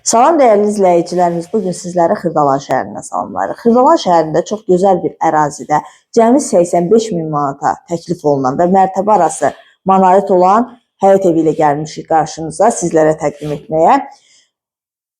Salam dəyərli izləyicilərimiz, bugün sizləri Xırdalan şəhərinə salamlayırıq. Xırdalan şəhərində çox gözəl bir ərazidə cəmi 85 min manata təklif olunan və mərtəbə arası monolit olan həyət evi ilə gəlmişik qarşınıza sizlərə təqdim etməyə.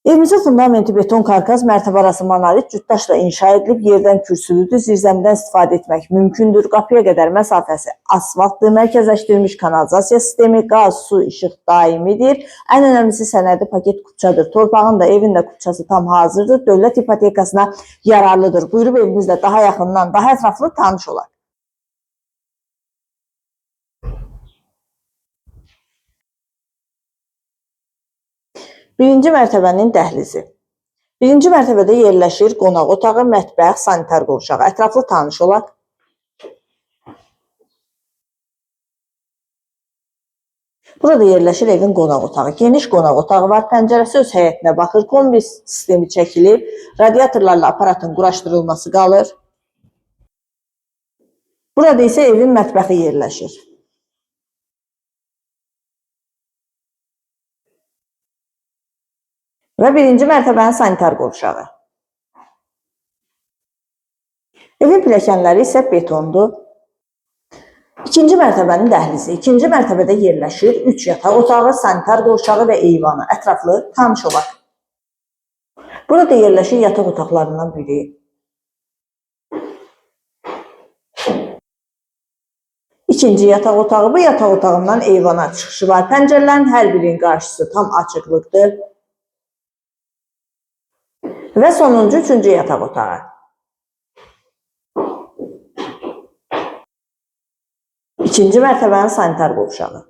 Evimizin fundamenti beton karkas, mərtəbə arası monolit cütdaşla inşa edilib, yerdən kürsülüdür, zirzəmidən istifadə etmək mümkündür. Qapıya qədər məsafəsi asfaltdır, mərkəzləşdirilmiş kanalizasiya sistemi, qaz, su, işıq daimidir. Ən önəmlisi sənədi paket kupçadır. Torpağın da, evin də kupçası tam hazırdır. Dövlət ipotekasına yararlıdır. Buyurub evimizlə daha yaxından, daha ətraflı tanış olaq. Birinci mərtəbənin dəhlizi. Birinci mərtəbədə yerləşir qonaq otağı, mətbəx, sanitar qovşağı. Ətraflı tanış olaq. Burada yerləşir evin qonaq otağı. Geniş qonaq otağı var. Pəncərəsi öz həyətinə baxır. Kombi sistemi çəkilib. Radiatorlarla aparatın quraşdırılması qalır. Burada isə evin mətbəxi yerləşir. Və birinci mərtəbənin sanitar qovşağı. Evin pilləkənləri isə betondur. İkinci mərtəbənin dəhlizi. İkinci mərtəbədə yerləşir 3 yataq otağı, sanitar qovşağı və eyvanı. Ətraflı tanış olaq. Burada yerləşir yataq otaqlarından biri. İkinci yataq otağı. Bu yataq otağından eyvana çıxışı var. Pəncərələrin hər birinin qarşısı tam açıqlıqdır. Və sonuncu, üçüncü yataq otağı. İkinci mərtəbənin sanitar qovşağı.